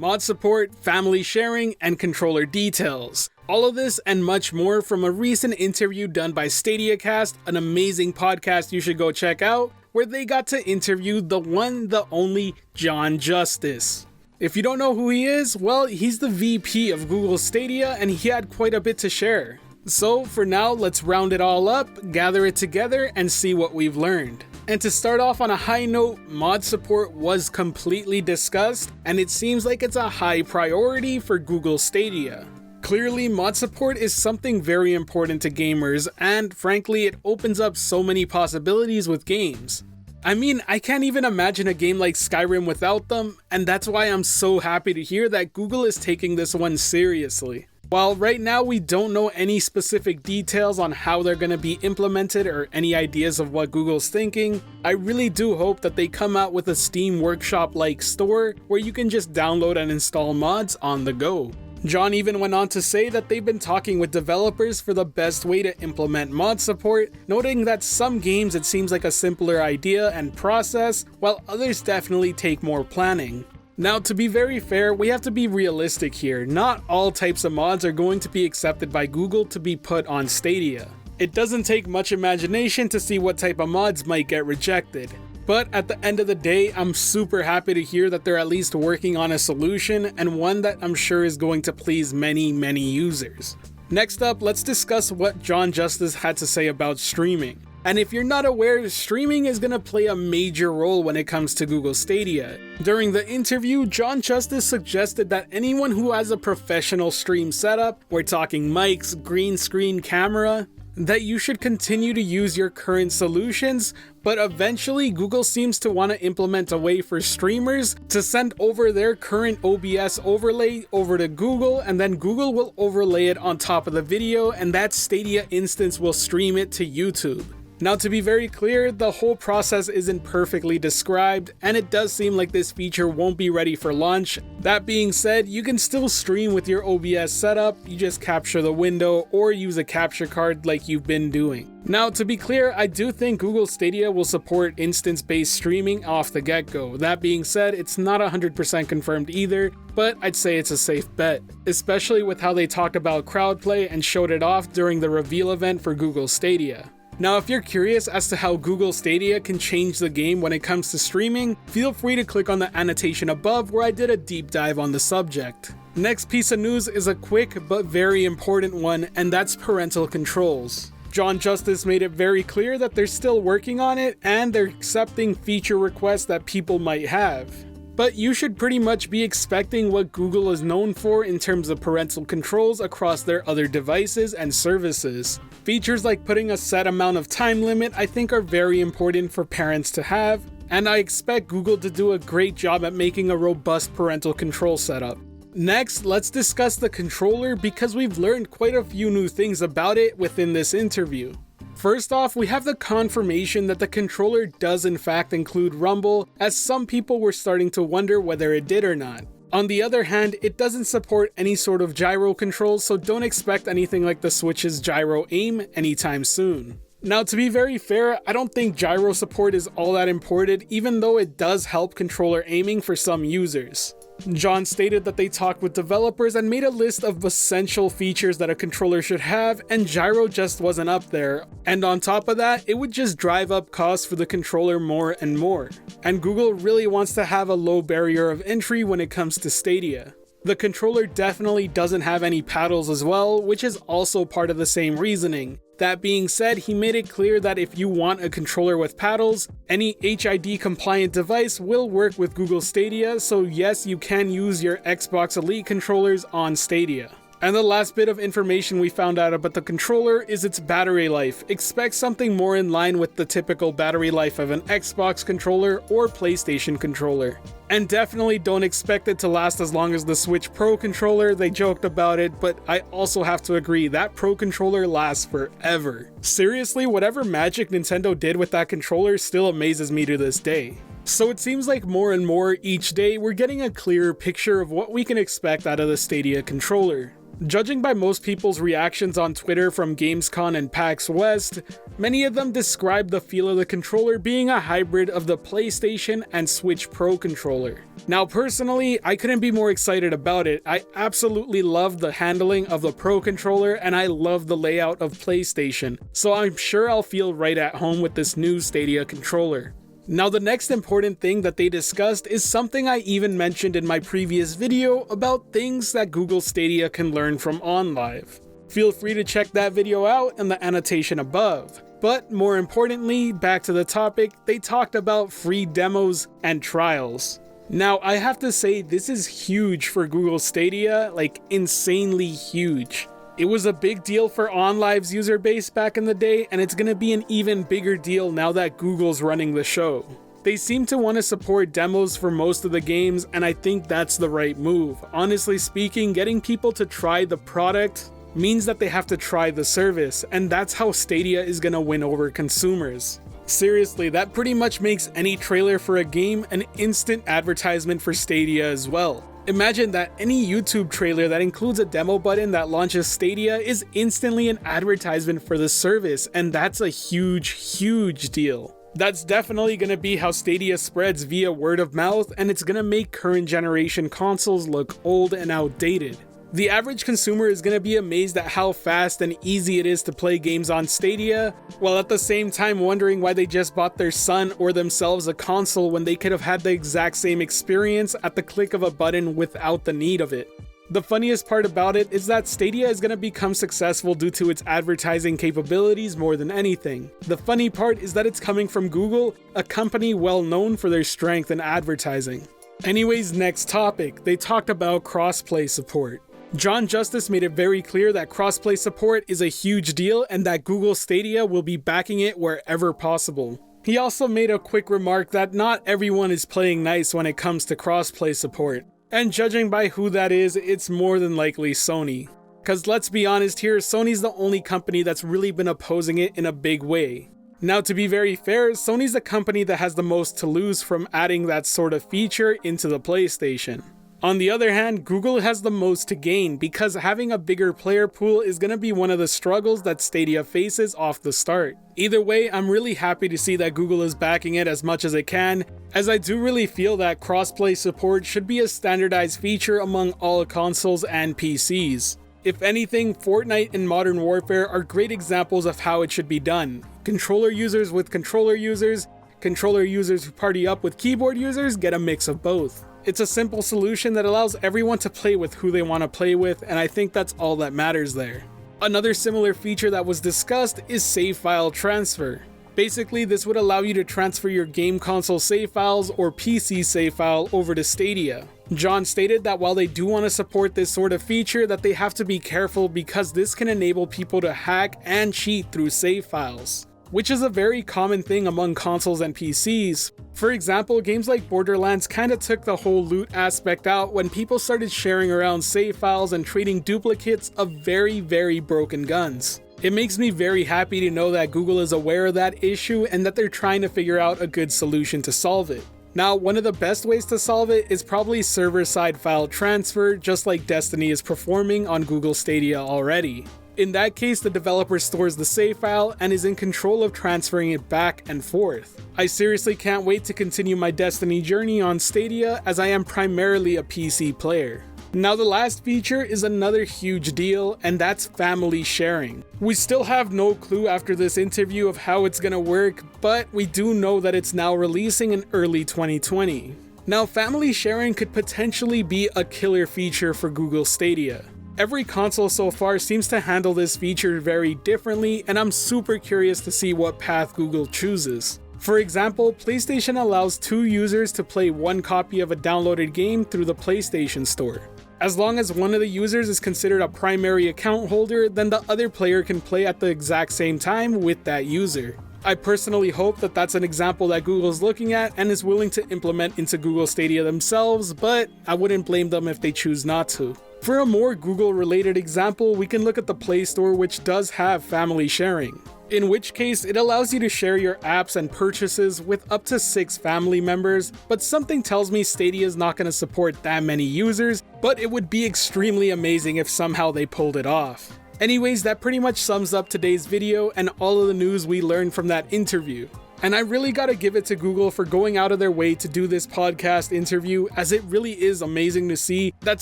mod support, family sharing, and controller details. All of this and much more from a recent interview done by Stadiacast, an amazing podcast you should go check out, where they got to interview the one, the only John Justice. If you don't know who he is, well, he's the VP of Google Stadia, and he had quite a bit to share. So for now, let's round it all up, gather it together, and see what we've learned. And to start off on a high note, mod support was completely discussed, and it seems like it's a high priority for Google Stadia. Clearly, mod support is something very important to gamers, and frankly, it opens up so many possibilities with games. I mean, I can't even imagine a game like Skyrim without them, and that's why I'm so happy to hear that Google is taking this one seriously. While right now we don't know any specific details on how they're going to be implemented or any ideas of what Google's thinking, I really do hope that they come out with a Steam Workshop-like store where you can just download and install mods on the go. John even went on to say that they've been talking with developers for the best way to implement mod support, noting that some games it seems like a simpler idea and process, while others definitely take more planning. Now, to be very fair, we have to be realistic here. Not all types of mods are going to be accepted by Google to be put on Stadia. It doesn't take much imagination to see what type of mods might get rejected. But at the end of the day, I'm super happy to hear that they're at least working on a solution, and one that I'm sure is going to please many users. Next up, let's discuss what John Justice had to say about streaming. And if you're not aware, streaming is going to play a major role when it comes to Google Stadia. During the interview, John Justice suggested that anyone who has a professional stream setup, we're talking mics, green screen camera, that you should continue to use your current solutions, but eventually Google seems to want to implement a way for streamers to send over their current OBS overlay over to Google, and then Google will overlay it on top of the video, and that Stadia instance will stream it to YouTube. Now, to be very clear, the whole process isn't perfectly described, and it does seem like this feature won't be ready for launch. That being said, you can still stream with your OBS setup, you just capture the window or use a capture card like you've been doing. Now, to be clear, I do think Google Stadia will support instance-based streaming off the get-go. That being said, it's not 100% confirmed either, but I'd say it's a safe bet, especially with how they talked about CrossPlay and showed it off during the reveal event for Google Stadia. Now, if you're curious as to how Google Stadia can change the game when it comes to streaming, feel free to click on the annotation above where I did a deep dive on the subject. Next piece of news is a quick but very important one, and that's parental controls. John Justice made it very clear that they're still working on it and they're accepting feature requests that people might have. But you should pretty much be expecting what Google is known for in terms of parental controls across their other devices and services. Features like putting a set amount of time limit I think are very important for parents to have, and I expect Google to do a great job at making a robust parental control setup. Next, let's discuss the controller because we've learned quite a few new things about it within this interview. First off, we have the confirmation that the controller does in fact include rumble, as some people were starting to wonder whether it did or not. On the other hand, it doesn't support any sort of gyro controls, so don't expect anything like the Switch's gyro aim anytime soon. Now, to be very fair, I don't think gyro support is all that important, even though it does help controller aiming for some users. John stated that they talked with developers and made a list of essential features that a controller should have, and gyro just wasn't up there. And on top of that, it would just drive up costs for the controller more and more. And Google really wants to have a low barrier of entry when it comes to Stadia. The controller definitely doesn't have any paddles as well, which is also part of the same reasoning. That being said, he made it clear that if you want a controller with paddles, any HID compliant device will work with Google Stadia, so yes, you can use your Xbox Elite controllers on Stadia. And the last bit of information we found out about the controller is its battery life. Expect something more in line with the typical battery life of an Xbox controller or PlayStation controller. And definitely don't expect it to last as long as the Switch Pro controller. They joked about it, but I also have to agree that Pro controller lasts forever. Seriously, whatever magic Nintendo did with that controller still amazes me to this day. So it seems like more and more each day we're getting a clearer picture of what we can expect out of the Stadia controller. Judging by most people's reactions on Twitter from Gamescom and PAX West, many of them describe the feel of the controller being a hybrid of the PlayStation and Switch Pro controller. Now personally, I couldn't be more excited about it. I absolutely love the handling of the Pro controller and I love the layout of PlayStation, so I'm sure I'll feel right at home with this new Stadia controller. Now the next important thing that they discussed is something I even mentioned in my previous video about things that Google Stadia can learn from OnLive. Feel free to check that video out in the annotation above. But more importantly, back to the topic, they talked about free demos and trials. Now I have to say this is huge for Google Stadia, like insanely huge. It was a big deal for OnLive's user base back in the day, and it's gonna be an even bigger deal now that Google's running the show. They seem to want to support demos for most of the games, and I think that's the right move. Honestly speaking, getting people to try the product means that they have to try the service, and that's how Stadia is gonna win over consumers. Seriously, that pretty much makes any trailer for a game an instant advertisement for Stadia as well. Imagine that any YouTube trailer that includes a demo button that launches Stadia is instantly an advertisement for the service, and that's a huge deal. That's definitely going to be how Stadia spreads via word of mouth, and it's going to make current generation consoles look old and outdated. The average consumer is going to be amazed at how fast and easy it is to play games on Stadia, while at the same time wondering why they just bought their son or themselves a console when they could have had the exact same experience at the click of a button without the need of it. The funniest part about it is that Stadia is going to become successful due to its advertising capabilities more than anything. The funny part is that it's coming from Google, a company well known for their strength in advertising. Anyways, next topic, they talked about crossplay support. John Justice made it very clear that crossplay support is a huge deal and that Google Stadia will be backing it wherever possible. He also made a quick remark that not everyone is playing nice when it comes to crossplay support. And judging by who that is, it's more than likely Sony. Cause let's be honest here, Sony's the only company that's really been opposing it in a big way. Now to be very fair, Sony's the company that has the most to lose from adding that sort of feature into the PlayStation. On the other hand, Google has the most to gain because having a bigger player pool is going to be one of the struggles that Stadia faces off the start. Either way, I'm really happy to see that Google is backing it as much as it can, as I do really feel that crossplay support should be a standardized feature among all consoles and PCs. If anything, Fortnite and Modern Warfare are great examples of how it should be done. Controller users with controller users who party up with keyboard users get a mix of both. It's a simple solution that allows everyone to play with who they want to play with, and I think that's all that matters there. Another similar feature that was discussed is save file transfer. Basically, this would allow you to transfer your game console save files or PC save file over to Stadia. John stated that while they do want to support this sort of feature, that they have to be careful because this can enable people to hack and cheat through save files, which is a very common thing among consoles and PCs. For example, games like Borderlands kinda took the whole loot aspect out when people started sharing around save files and trading duplicates of very broken guns. It makes me very happy to know that Google is aware of that issue and that they're trying to figure out a good solution to solve it. Now, one of the best ways to solve it is probably server-side file transfer, just like Destiny is performing on Google Stadia already. In that case, the developer stores the save file and is in control of transferring it back and forth. I seriously can't wait to continue my Destiny journey on Stadia, as I am primarily a PC player. Now the last feature is another huge deal, and that's family sharing. We still have no clue after this interview of how it's gonna work, but we do know that it's now releasing in early 2020. Now family sharing could potentially be a killer feature for Google Stadia. Every console so far seems to handle this feature very differently, and I'm super curious to see what path Google chooses. For example, PlayStation allows 2 users to play one copy of a downloaded game through the PlayStation Store. As long as one of the users is considered a primary account holder, then the other player can play at the exact same time with that user. I personally hope that that's an example that Google's looking at and is willing to implement into Google Stadia themselves, but I wouldn't blame them if they choose not to. For a more Google-related example, we can look at the Play Store, which does have family sharing. in which case it allows you to share your apps and purchases with up to 6 family members, but something tells me Stadia is not going to support that many users, but it would be extremely amazing if somehow they pulled it off. Anyways, that pretty much sums up today's video and all of the news we learned from that interview. And I really gotta give it to Google for going out of their way to do this podcast interview, as it really is amazing to see that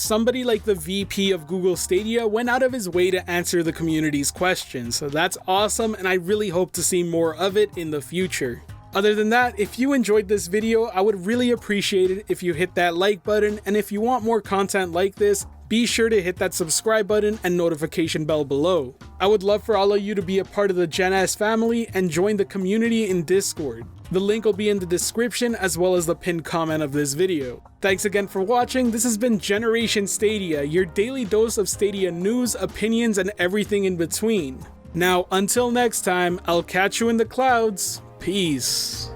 somebody like the VP of Google Stadia went out of his way to answer the community's questions. So that's awesome, and I really hope to see more of it in the future. Other than that, if you enjoyed this video, I would really appreciate it if you hit that like button, and if you want more content like this, be sure to hit that subscribe button and notification bell below. I would love for all of you to be a part of the Gen S family and join the community in Discord. The link will be in the description as well as the pinned comment of this video. Thanks again for watching. This has been Generation Stadia, your daily dose of Stadia news, opinions, and everything in between. Now, until next time, I'll catch you in the clouds. Peace.